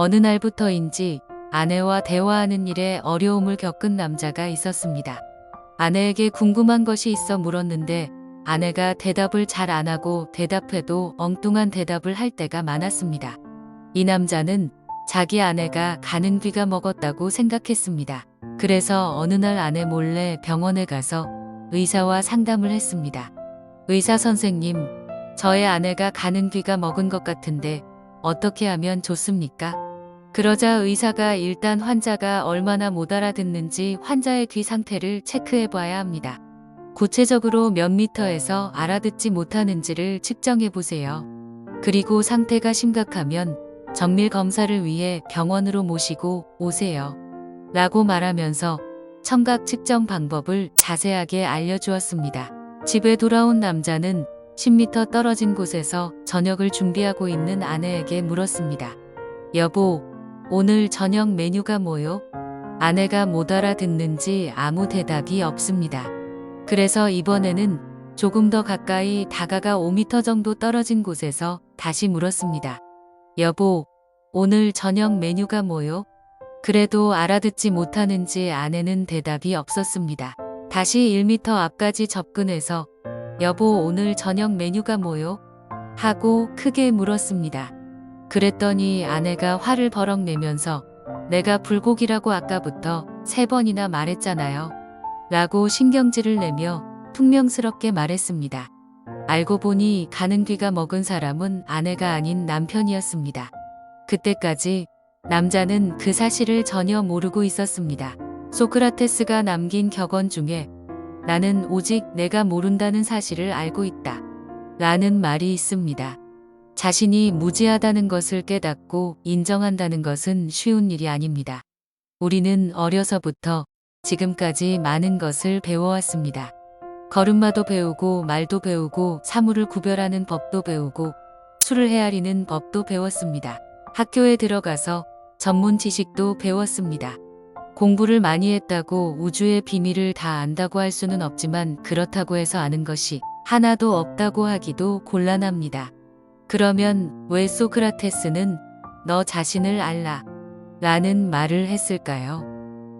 어느 날부터인지 아내와 대화하는 일에 어려움을 겪은 남자가 있었습니다. 아내에게 궁금한 것이 있어 물었는데 아내가 대답을 잘 안 하고 대답해도 엉뚱한 대답을 할 때가 많았습니다. 이 남자는 자기 아내가 가는 귀가 먹었다고 생각했습니다. 그래서 어느 날 아내 몰래 병원에 가서 의사와 상담을 했습니다. 의사 선생님, 저의 아내가 가는 귀가 먹은 것 같은데 어떻게 하면 좋습니까? 그러자 의사가 일단 환자가 얼마나 못 알아듣는지 환자의 귀 상태를 체크해 봐야 합니다. 구체적으로 몇 미터에서 알아듣지 못하는지를 측정해 보세요. 그리고 상태가 심각하면 정밀 검사를 위해 병원으로 모시고 오세요. 라고 말하면서 청각 측정 방법을 자세하게 알려주었습니다. 집에 돌아온 남자는 10m 떨어진 곳에서 저녁을 준비하고 있는 아내에게 물었습니다. 여보, 오늘 저녁 메뉴가 뭐요? 아내가 못 알아듣는지 아무 대답이 없습니다. 그래서 이번에는 조금 더 가까이 다가가 5m 정도 떨어진 곳에서 다시 물었습니다. 여보, 오늘 저녁 메뉴가 뭐요? 그래도 알아듣지 못하는지 아내는 대답이 없었습니다. 다시 1m 앞까지 접근해서 여보, 오늘 저녁 메뉴가 뭐요? 하고 크게 물었습니다. 그랬더니 아내가 화를 버럭 내면서 내가 불고기라고 아까부터 3번이나 말했잖아요. 라고 신경질을 내며 퉁명스럽게 말했습니다. 알고 보니 가는 귀가 먹은 사람은 아내가 아닌 남편이었습니다. 그때까지 남자는 그 사실을 전혀 모르고 있었습니다. 소크라테스가 남긴 격언 중에 나는 오직 내가 모른다는 사실을 알고 있다. 라는 말이 있습니다. 자신이 무지하다는 것을 깨닫고 인정한다는 것은 쉬운 일이 아닙니다. 우리는 어려서부터 지금까지 많은 것을 배워왔습니다. 걸음마도 배우고 말도 배우고 사물을 구별하는 법도 배우고 수를 헤아리는 법도 배웠습니다. 학교에 들어가서 전문 지식도 배웠습니다. 공부를 많이 했다고 우주의 비밀을 다 안다고 할 수는 없지만 그렇다고 해서 아는 것이 하나도 없다고 하기도 곤란합니다. 그러면 왜 소크라테스는 너 자신을 알라 라는 말을 했을까요?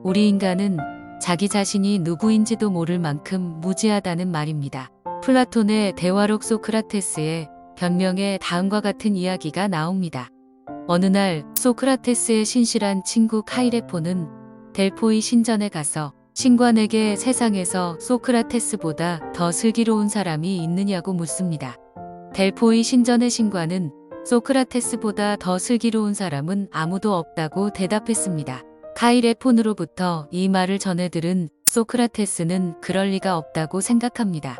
우리 인간은 자기 자신이 누구인지도 모를 만큼 무지하다는 말입니다. 플라톤의 대화록 소크라테스의 변명에 다음과 같은 이야기가 나옵니다. 어느 날 소크라테스의 신실한 친구 카이레포는 델포이 신전에 가서 신관에게 세상에서 소크라테스보다 더 슬기로운 사람이 있느냐고 묻습니다. 델포이 신전의 신관은 소크라테스보다 더 슬기로운 사람은 아무도 없다고 대답했습니다. 카이레폰으로부터 이 말을 전해 들은 소크라테스는 그럴 리가 없다고 생각합니다.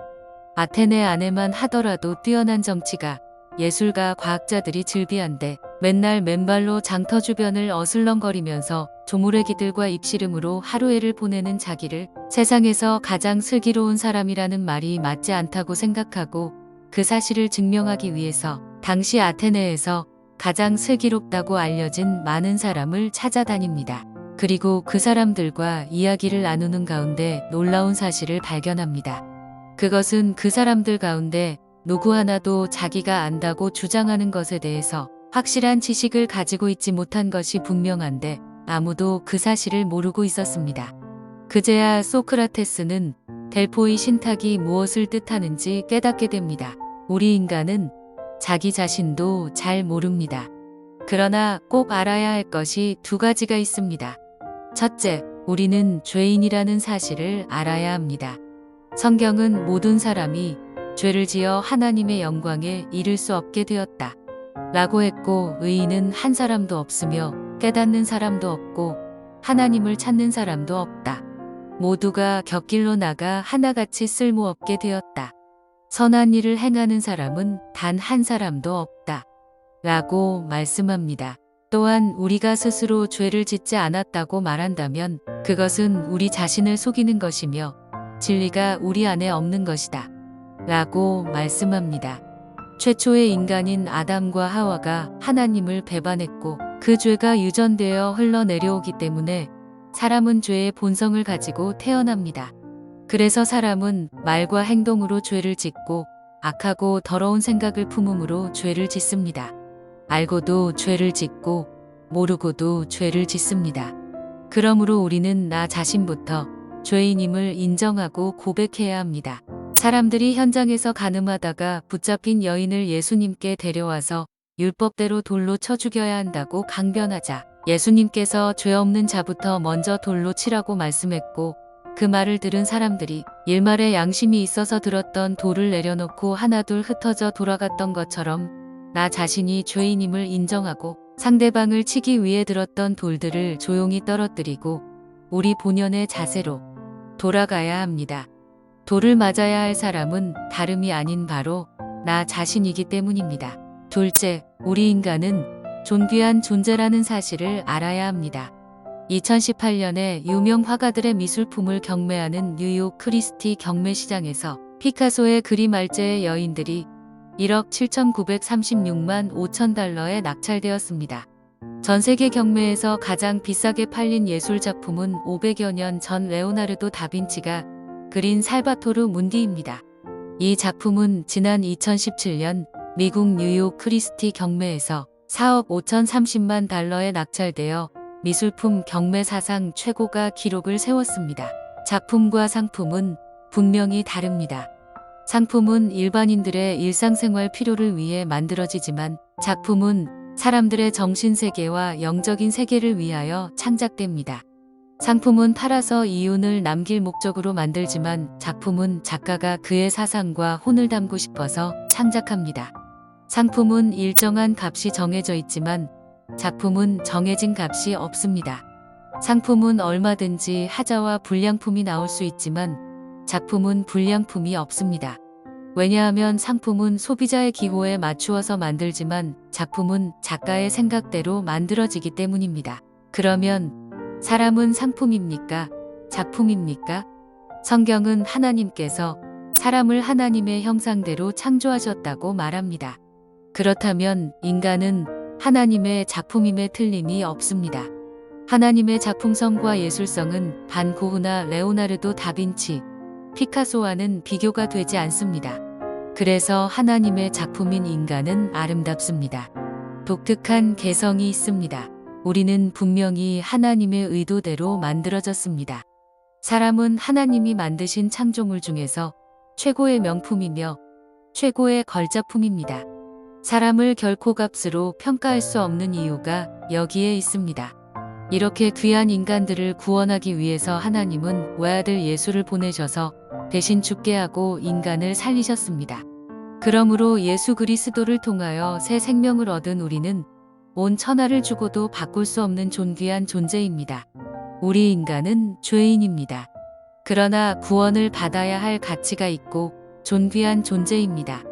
아테네 안에만 하더라도 뛰어난 정치가, 예술가, 과학자들이 즐비한데 맨날 맨발로 장터 주변을 어슬렁거리면서 조무래기들과 입씨름으로 하루해를 보내는 자기를 세상에서 가장 슬기로운 사람이라는 말이 맞지 않다고 생각하고 그 사실을 증명하기 위해서 당시 아테네에서 가장 슬기롭다고 알려진 많은 사람을 찾아다닙니다. 그리고 그 사람들과 이야기를 나누는 가운데 놀라운 사실을 발견합니다. 그것은 그 사람들 가운데 누구 하나도 자기가 안다고 주장하는 것에 대해서 확실한 지식을 가지고 있지 못한 것이 분명한데 아무도 그 사실을 모르고 있었습니다. 그제야 소크라테스는 델포이 신탁이 무엇을 뜻하는지 깨닫게 됩니다. 우리 인간은 자기 자신도 잘 모릅니다. 그러나 꼭 알아야 할 것이 2가지가 있습니다. 첫째, 우리는 죄인이라는 사실을 알아야 합니다. 성경은 모든 사람이 죄를 지어 하나님의 영광에 이를 수 없게 되었다 라고 했고 의인은 한 사람도 없으며 깨닫는 사람도 없고 하나님을 찾는 사람도 없다. 모두가 곁길로 나가 하나같이 쓸모없게 되었다. 선한 일을 행하는 사람은 단 한 사람도 없다. 라고 말씀합니다. 또한 우리가 스스로 죄를 짓지 않았다고 말한다면 그것은 우리 자신을 속이는 것이며 진리가 우리 안에 없는 것이다. 라고 말씀합니다. 최초의 인간인 아담과 하와가 하나님을 배반했고 그 죄가 유전되어 흘러내려오기 때문에 사람은 죄의 본성을 가지고 태어납니다. 그래서 사람은 말과 행동으로 죄를 짓고 악하고 더러운 생각을 품음으로 죄를 짓습니다. 알고도 죄를 짓고 모르고도 죄를 짓습니다. 그러므로 우리는 나 자신부터 죄인임을 인정하고 고백해야 합니다. 사람들이 현장에서 간음하다가 붙잡힌 여인을 예수님께 데려와서 율법대로 돌로 쳐 죽여야 한다고 강변하자 예수님께서 죄 없는 자부터 먼저 돌로 치라고 말씀했고, 그 말을 들은 사람들이 일말의 양심이 있어서 들었던 돌을 내려놓고 하나둘 흩어져 돌아갔던 것처럼 나 자신이 죄인임을 인정하고 상대방을 치기 위해 들었던 돌들을 조용히 떨어뜨리고 우리 본연의 자세로 돌아가야 합니다. 돌을 맞아야 할 사람은 다름이 아닌 바로 나 자신이기 때문입니다. 둘째, 우리 인간은 존귀한 존재라는 사실을 알아야 합니다. 2018년에 유명 화가들의 미술품을 경매하는 뉴욕 크리스티 경매시장에서 피카소의 그림 알제의 여인들이 1억 7,936만 5천 달러에 낙찰되었습니다. 전 세계 경매에서 가장 비싸게 팔린 예술 작품은 500여 년 전 레오나르도 다빈치가 그린 살바토르 문디입니다. 이 작품은 지난 2017년 미국 뉴욕 크리스티 경매에서 4억 5,030만 달러에 낙찰되어 미술품 경매 사상 최고가 기록을 세웠습니다. 작품과 상품은 분명히 다릅니다. 상품은 일반인들의 일상생활 필요를 위해 만들어지지만 작품은 사람들의 정신세계와 영적인 세계를 위하여 창작됩니다. 상품은 팔아서 이윤을 남길 목적으로 만들지만 작품은 작가가 그의 사상과 혼을 담고 싶어서 창작합니다. 상품은 일정한 값이 정해져 있지만 작품은 정해진 값이 없습니다. 상품은 얼마든지 하자와 불량품이 나올 수 있지만 작품은 불량품이 없습니다. 왜냐하면 상품은 소비자의 기호에 맞추어서 만들지만 작품은 작가의 생각대로 만들어지기 때문입니다. 그러면 사람은 상품입니까? 작품입니까? 성경은 하나님께서 사람을 하나님의 형상대로 창조하셨다고 말합니다. 그렇다면 인간은 하나님의 작품임에 틀림이 없습니다. 하나님의 작품성과 예술성은 반 고흐나 레오나르도 다빈치, 피카소와는 비교가 되지 않습니다. 그래서 하나님의 작품인 인간은 아름답습니다. 독특한 개성이 있습니다. 우리는 분명히 하나님의 의도대로 만들어졌습니다. 사람은 하나님이 만드신 창조물 중에서 최고의 명품이며 최고의 걸작품입니다. 사람을 결코 값으로 평가할 수 없는 이유가 여기에 있습니다. 이렇게 귀한 인간들을 구원하기 위해서 하나님은 외아들 예수를 보내셔서 대신 죽게 하고 인간을 살리셨습니다. 그러므로 예수 그리스도를 통하여 새 생명을 얻은 우리는 온 천하를 주고도 바꿀 수 없는 존귀한 존재입니다. 우리 인간은 죄인입니다. 그러나 구원을 받아야 할 가치가 있고 존귀한 존재입니다.